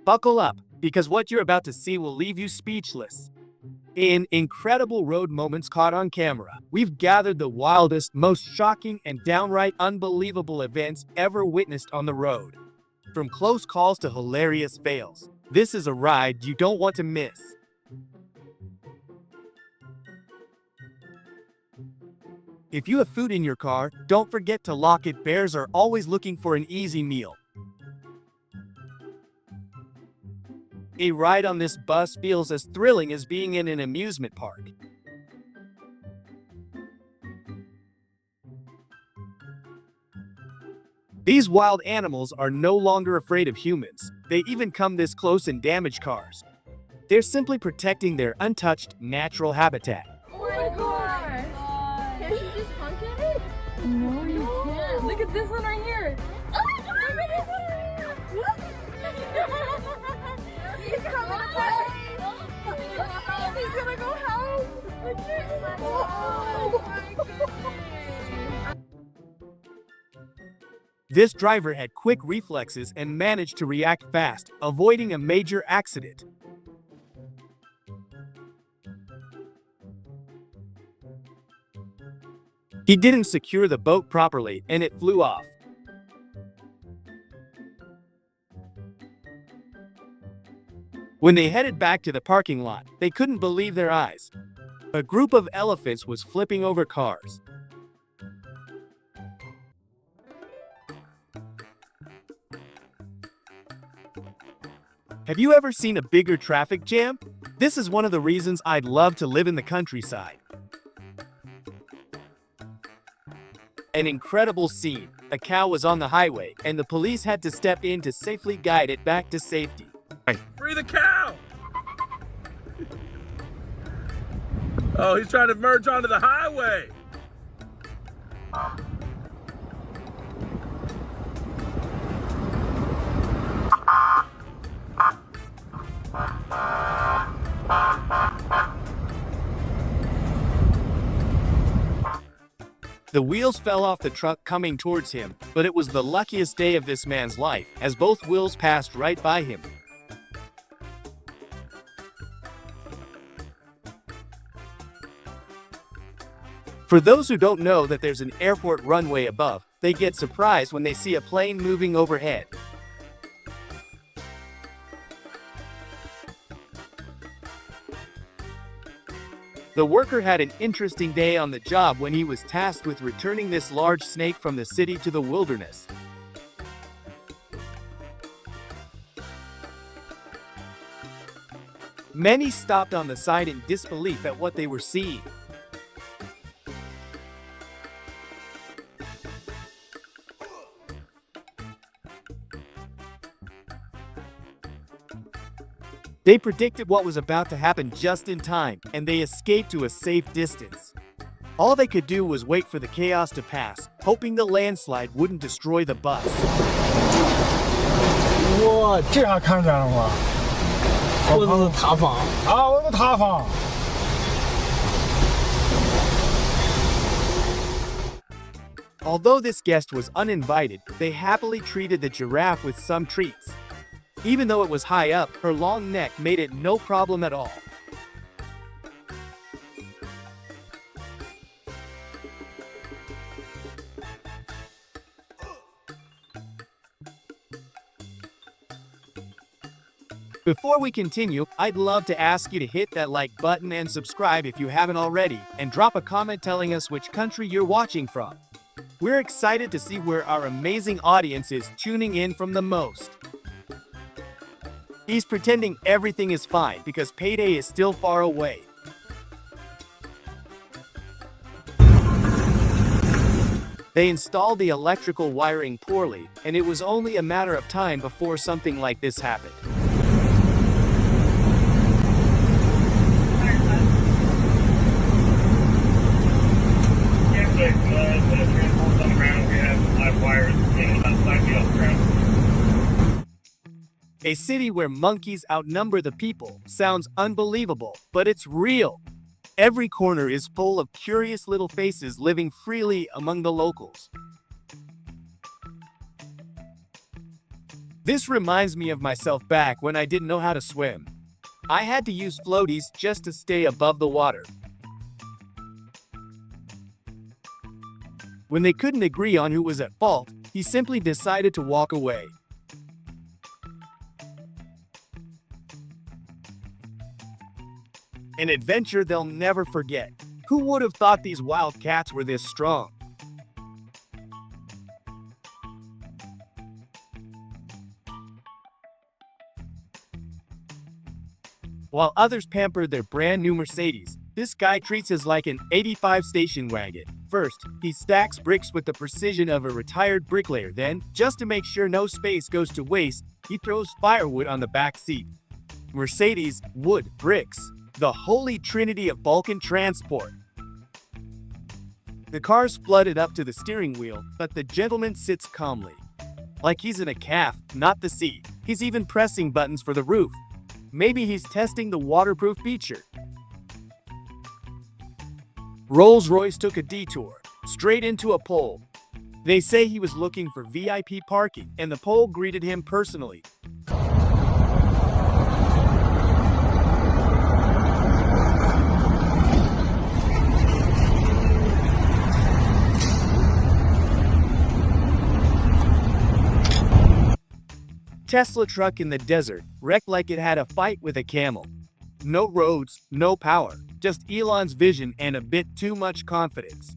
Buckle up, because what you're about to see will leave you speechless. In incredible road moments caught on camera, we've gathered the wildest, most shocking, and downright unbelievable events ever witnessed on the road. From close calls to hilarious fails, this is a ride you don't want to miss. If you have food in your car, don't forget to lock it. Bears are always looking for an easy meal. A ride on this bus feels as thrilling as being in an amusement park. These wild animals are no longer afraid of humans. They even come this close in damaged cars. They're simply protecting their untouched, natural habitat. Oh my god! Can't you just honk at it? No, you can't. Look at this one right here. Oh my god! Look at this one right here. He's coming away. He's gonna go help. Oh my god. This driver had quick reflexes and managed to react fast, avoiding a major accident. He didn't secure the boat properly, and it flew off. When they headed back to the parking lot, they couldn't believe their eyes. A group of elephants was flipping over cars. Have you ever seen a bigger traffic jam? This is one of the reasons I'd love to live in the countryside. An incredible scene. A cow was on the highway, and the police had to step in to safely guide it back to safety. Free the cow! Oh, he's trying to merge onto the highway. The wheels fell off the truck coming towards him, but it was the luckiest day of this man's life, as both wheels passed right by him. For those who don't know that there's an airport runway above, they get surprised when they see a plane moving overhead. The worker had an interesting day on the job when he was tasked with returning this large snake from the city to the wilderness. Many stopped on the side in disbelief at what they were seeing. They predicted what was about to happen just in time, and they escaped to a safe distance. All they could do was wait for the chaos to pass, hoping the landslide wouldn't destroy the bus. 哇，这下看见了吗？我的塌方啊！我的塌方。 Although this guest was uninvited, they happily treated the giraffe with some treats. Even though it was high up, her long neck made it no problem at all. Before we continue, I'd love to ask you to hit that like button and subscribe if you haven't already, and drop a comment telling us which country you're watching from. We're excited to see where our amazing audience is tuning in from the most. He's pretending everything is fine because payday is still far away. They installed the electrical wiring poorly, and it was only a matter of time before something like this happened. A city where monkeys outnumber the people sounds unbelievable, but it's real. Every corner is full of curious little faces living freely among the locals. This reminds me of myself back when I didn't know how to swim. I had to use floaties just to stay above the water. When they couldn't agree on who was at fault, he simply decided to walk away. An adventure they'll never forget. Who would have thought these wild cats were this strong? While others pampered their brand new Mercedes, this guy treats his like an 85 station wagon. First, he stacks bricks with the precision of a retired bricklayer. Then, just to make sure no space goes to waste, he throws firewood on the back seat. Mercedes, wood, bricks. The holy trinity of Balkan transport. The car's flooded up to the steering wheel, but the gentleman sits calmly. Like he's in a caf, not the seat. He's even pressing buttons for the roof. Maybe he's testing the waterproof feature. Rolls-Royce took a detour, straight into a pole. They say he was looking for VIP parking, and the pole greeted him personally. Tesla truck in the desert, wrecked like it had a fight with a camel. No roads, no power, just Elon's vision and a bit too much confidence.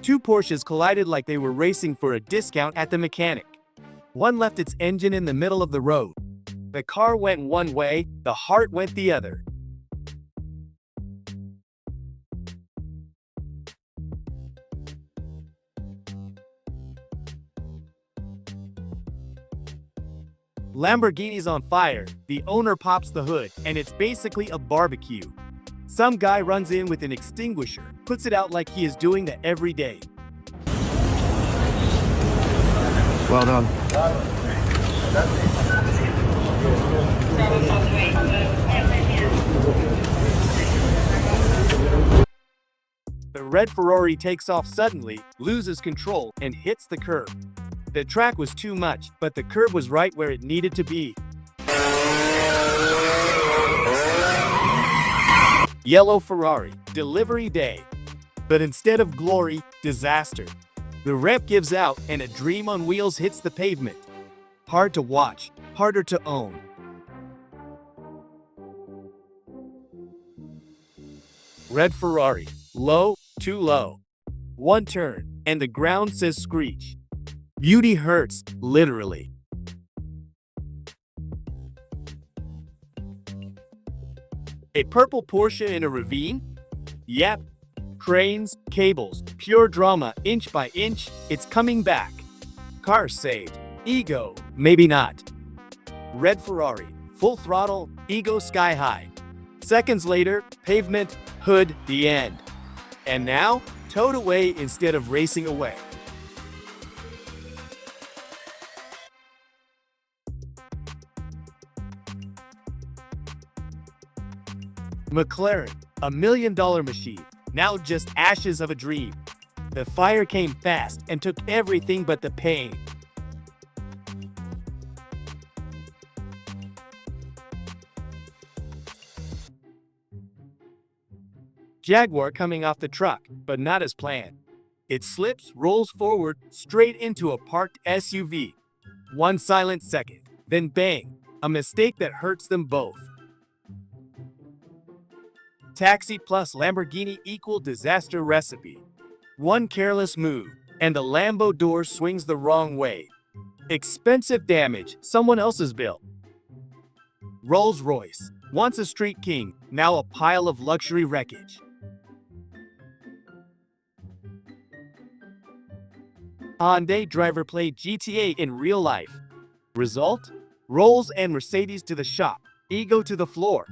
Two Porsches collided like they were racing for a discount at the mechanic. One left its engine in the middle of the road. The car went one way, the heart went the other. Lamborghini's on fire, the owner pops the hood, and it's basically a barbecue. Some guy runs in with an extinguisher, puts it out like he is doing that every day. Well done. The red Ferrari takes off suddenly, loses control, and hits the curb. The track was too much, but the curb was right where it needed to be. Yellow Ferrari, delivery day. But instead of glory, disaster. The rep gives out and a dream on wheels hits the pavement. Hard to watch, harder to own. Red Ferrari, low, too low. One turn, and the ground says screech. Beauty hurts, literally. A purple Porsche in a ravine? Yep. Cranes, cables, pure drama, inch by inch, it's coming back. Car saved. Ego, maybe not. Red Ferrari, full throttle, ego sky high. Seconds later, pavement, hood, the end. And now, towed away instead of racing away. McLaren, $1 million machine, now just ashes of a dream. The fire came fast and took everything but the pain. Jaguar coming off the truck, but not as planned. It slips, rolls forward, straight into a parked SUV. One silent second, then bang, a mistake that hurts them both. Taxi plus Lamborghini equal disaster recipe. One careless move, and the Lambo door swings the wrong way. Expensive damage, someone else's bill. Rolls-Royce, once a street king, now a pile of luxury wreckage. Hyundai driver played GTA in real life. Result? Rolls and Mercedes to the shop, ego to the floor.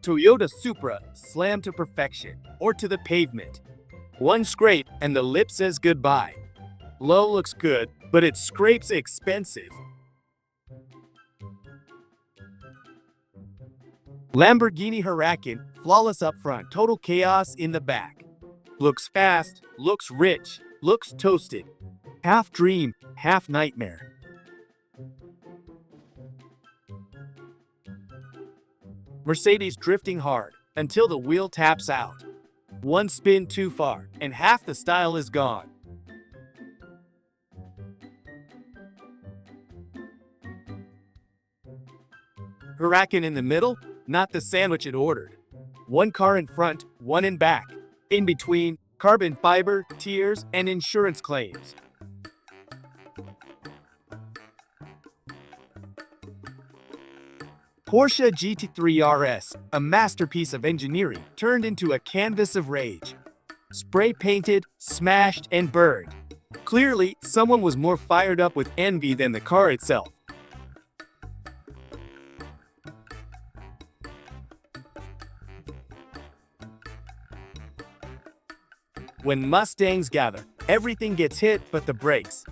Toyota Supra slammed to perfection, or to the pavement. One scrape and the lip says goodbye. Low looks good, but it scrapes expensive. Lamborghini Huracan, flawless up front, total chaos in the back. Looks fast, looks rich, looks toasted. Half dream, half nightmare. Mercedes drifting hard until the wheel taps out. One spin too far, and half the style is gone. Huracan in the middle, not the sandwich it ordered. One car in front, one in back. In between, carbon fiber, tears, and insurance claims. Porsche GT3 RS, a masterpiece of engineering, turned into a canvas of rage. Spray painted, smashed, and burned. Clearly, someone was more fired up with envy than the car itself. When Mustangs gather, everything gets hit but the brakes.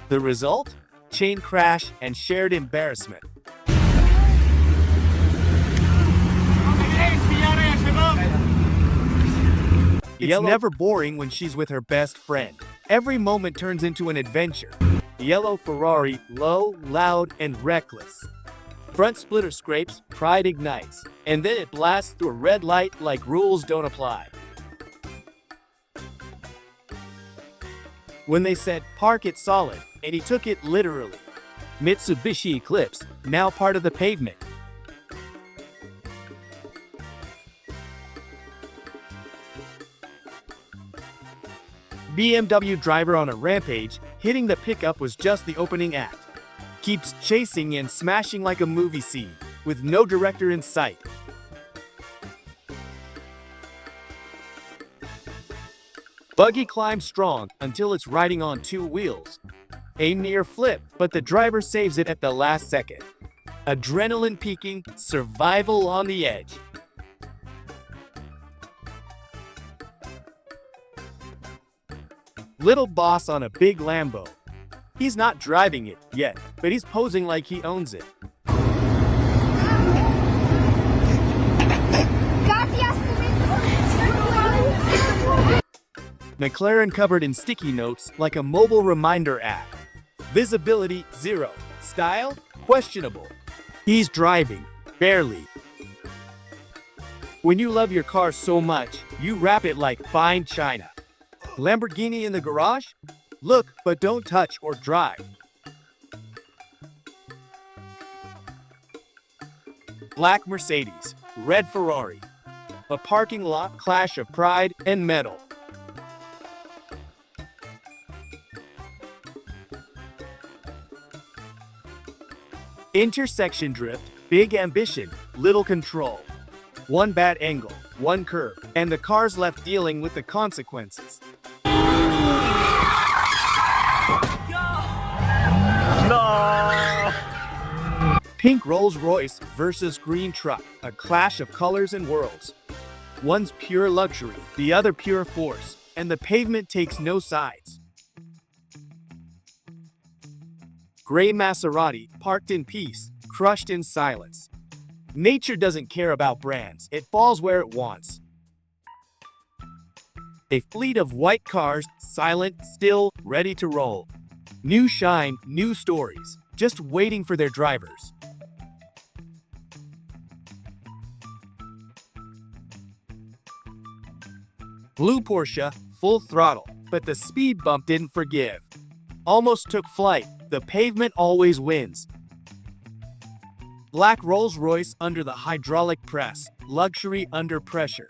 The result? Chain crash and shared embarrassment. It's never boring when she's with her best friend. Every moment turns into an adventure. Yellow Ferrari, low, loud, and reckless. Front splitter scrapes, pride ignites, and then it blasts through a red light like rules don't apply. When they said, park it solid, and he took it literally. Mitsubishi Eclipse, now part of the pavement. BMW driver on a rampage, hitting the pickup was just the opening act. Keeps chasing and smashing like a movie scene, with no director in sight. Buggy climbs strong until it's riding on two wheels. A near flip, but the driver saves it at the last second. Adrenaline peaking, survival on the edge. Little boss on a big Lambo. He's not driving it yet, but he's posing like he owns it. McLaren covered in sticky notes like a mobile reminder app. Visibility 0. Style questionable. He's driving, barely. When you love your car so much, you wrap it like fine china. Lamborghini in the garage? Look, but don't touch or drive. Black Mercedes, red Ferrari. A parking lot clash of pride and metal. Intersection drift, big ambition, little control. One bad angle, one curve, and the car's left dealing with the consequences. No! Pink Rolls-Royce versus green truck, a clash of colors and worlds. One's pure luxury, the other pure force, and the pavement takes no sides. Gray Maserati, parked in peace, crushed in silence. Nature doesn't care about brands, it falls where it wants. A fleet of white cars, silent, still, ready to roll. New shine, new stories, just waiting for their drivers. Blue Porsche, full throttle, but the speed bump didn't forgive. Almost took flight, the pavement always wins. Black Rolls-Royce under the hydraulic press, luxury under pressure.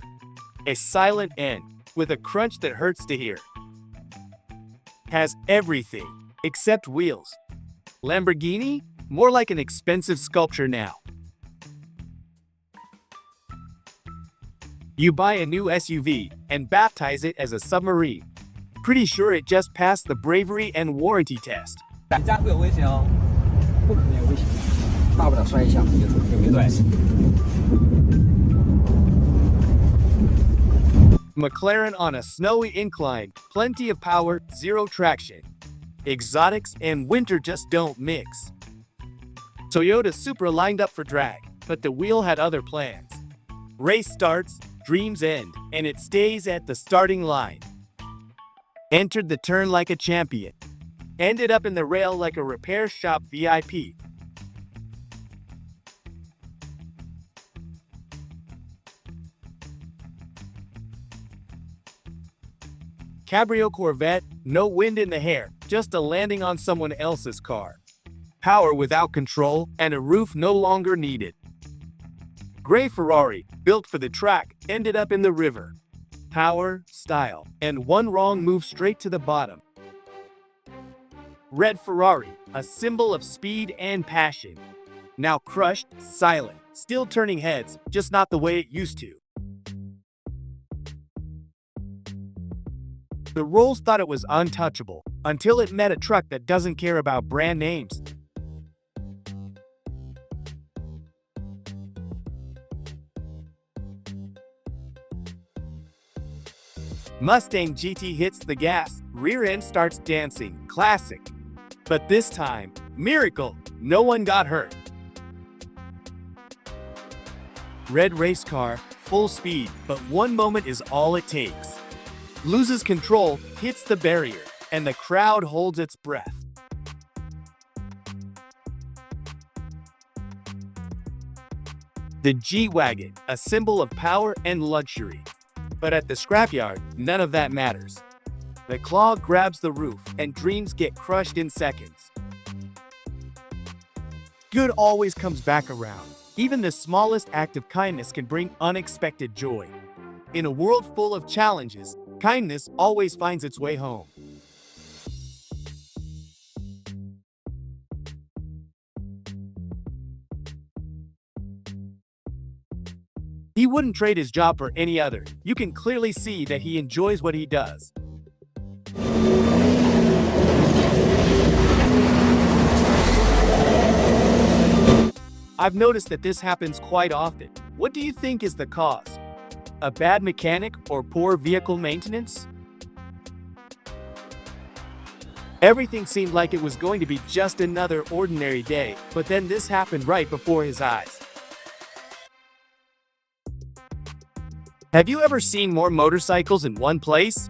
A silent end, with a crunch that hurts to hear. Has everything, except wheels. Lamborghini? More like an expensive sculpture now. You buy a new SUV and baptize it as a submarine. Pretty sure it just passed the bravery and warranty test. 你家会有危险哦，不可能有危险，大不了摔一下，也没关系。 McLaren on a snowy incline, plenty of power, zero traction. Exotics and winter just don't mix. Toyota Supra lined up for drag, but the wheel had other plans. Race starts, dreams end, and it stays at the starting line. Entered the turn like a champion. Ended up in the rail like a repair shop VIP. Cabrio Corvette, no wind in the hair, just a landing on someone else's car. Power without control, and a roof no longer needed. Gray Ferrari, built for the track, ended up in the river. Power, style, and one wrong move straight to the bottom. Red Ferrari, a symbol of speed and passion. Now crushed, silent, still turning heads, just not the way it used to. The Rolls thought it was untouchable, until it met a truck that doesn't care about brand names. Mustang GT hits the gas, rear end starts dancing, classic. But this time, miracle, no one got hurt. Red race car, full speed, but one moment is all it takes. Loses control, hits the barrier, and the crowd holds its breath. The G-Wagon, a symbol of power and luxury. But at the scrapyard, none of that matters. The claw grabs the roof, and dreams get crushed in seconds. Good always comes back around. Even the smallest act of kindness can bring unexpected joy. In a world full of challenges, kindness always finds its way home. He wouldn't trade his job for any other. You can clearly see that he enjoys what he does. I've noticed that this happens quite often. What do you think is the cause? A bad mechanic or poor vehicle maintenance? Everything seemed like it was going to be just another ordinary day, but then this happened right before his eyes. Have you ever seen more motorcycles in one place?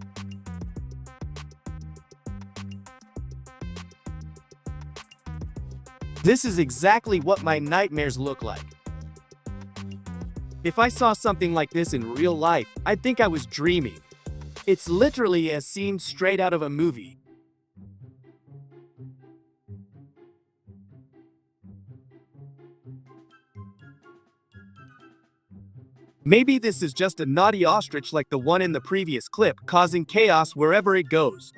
This is exactly what my nightmares look like. If I saw something like this in real life, I'd think I was dreaming. It's literally a scene straight out of a movie. Maybe this is just a naughty ostrich like the one in the previous clip, causing chaos wherever it goes.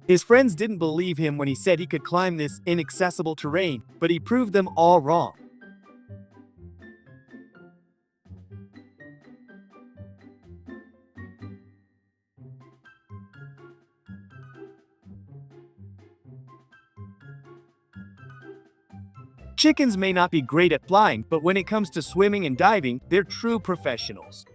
His friends didn't believe him when he said he could climb this inaccessible terrain, but he proved them all wrong. Chickens may not be great at flying, but when it comes to swimming and diving, they're true professionals.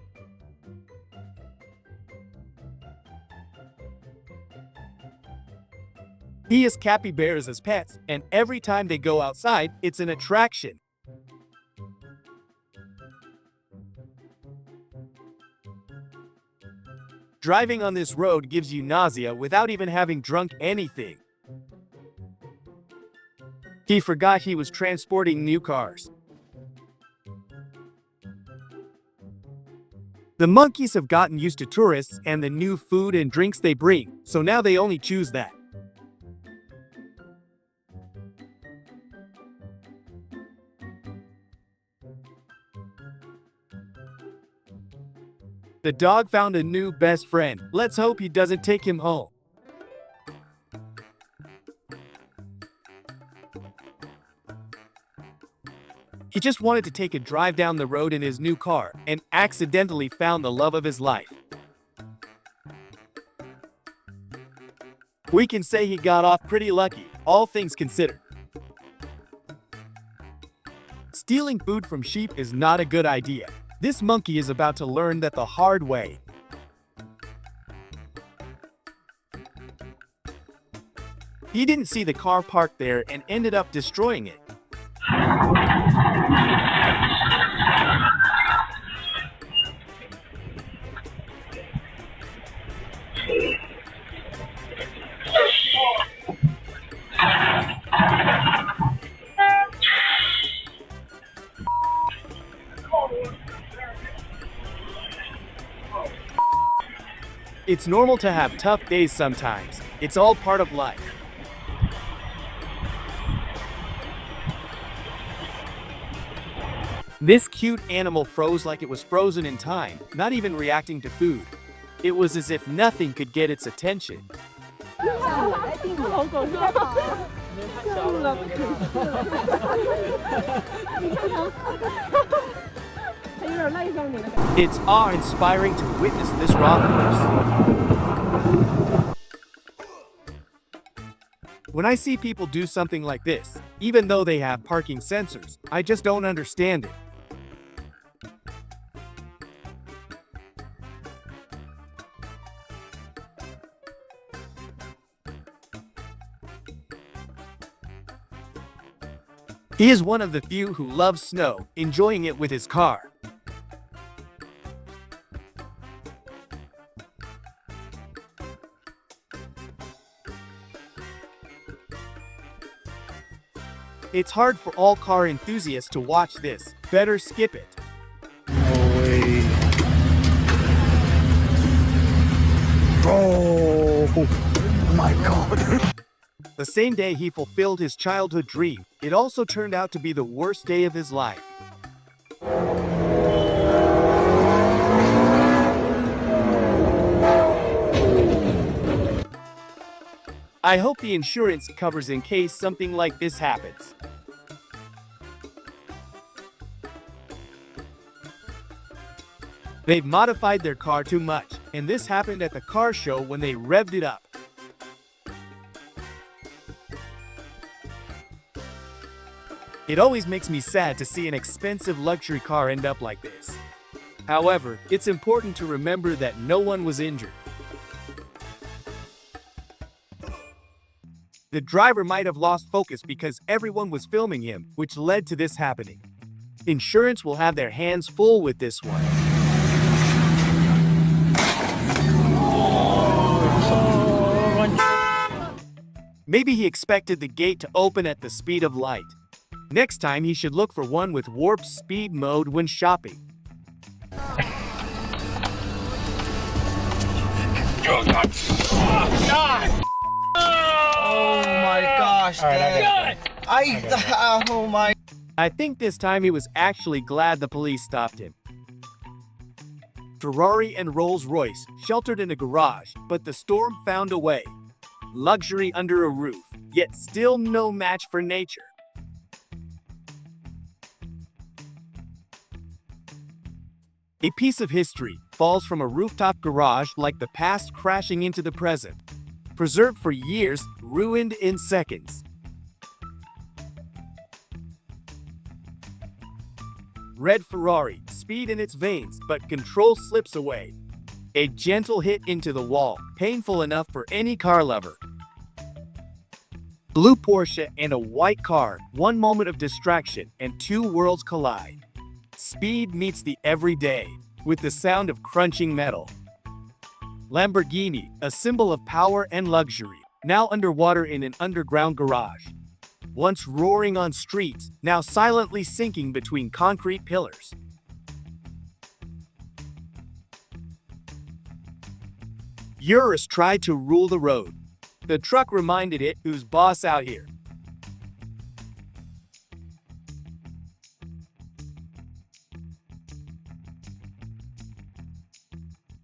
He has capybaras as pets, and every time they go outside, it's an attraction. Driving on this road gives you nausea without even having drunk anything. He forgot he was transporting new cars. The monkeys have gotten used to tourists and the new food and drinks they bring, so now they only choose that. The dog found a new best friend. Let's hope he doesn't take him home. He just wanted to take a drive down the road in his new car and accidentally found the love of his life. We can say he got off pretty lucky, all things considered. Stealing food from sheep is not a good idea. This monkey is about to learn that the hard way. He didn't see the car parked there and ended up destroying it. It's normal to have tough days sometimes. It's all part of life. This cute animal froze like it was frozen in time, not even reacting to food. It was as if nothing could get its attention. It's awe-inspiring to witness this raw force. When I see people do something like this, even though they have parking sensors, I just don't understand it. He is one of the few who loves snow, enjoying it with his car. It's hard for all car enthusiasts to watch this. Better skip it. No way. Oh my God. The same day he fulfilled his childhood dream, it also turned out to be the worst day of his life. I hope the insurance covers in case something like this happens. They've modified their car too much, and this happened at the car show when they revved it up. It always makes me sad to see an expensive luxury car end up like this. However, it's important to remember that no one was injured. The driver might have lost focus because everyone was filming him, which led to this happening. Insurance will have their hands full with this one. Maybe he expected the gate to open at the speed of light. Next time he should look for one with warp speed mode when shopping. Oh my gosh, Dad. Oh my. I think this time he was actually glad the police stopped him. Ferrari and Rolls-Royce sheltered in a garage, but the storm found a way. Luxury under a roof, yet still no match for nature. A piece of history falls from a rooftop garage like the past crashing into the present. Preserved for years, ruined in seconds. Red Ferrari, speed in its veins, but control slips away. A gentle hit into the wall, painful enough for any car lover. Blue Porsche and a white car, one moment of distraction and two worlds collide. Speed meets the everyday, with the sound of crunching metal. Lamborghini, a symbol of power and luxury, now underwater in an underground garage. Once roaring on streets, now silently sinking between concrete pillars. Urus tried to rule the road. The truck reminded it who's boss out here.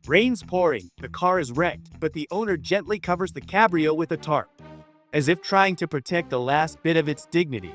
Rain's pouring, the car is wrecked, but the owner gently covers the cabrio with a tarp, as if trying to protect the last bit of its dignity.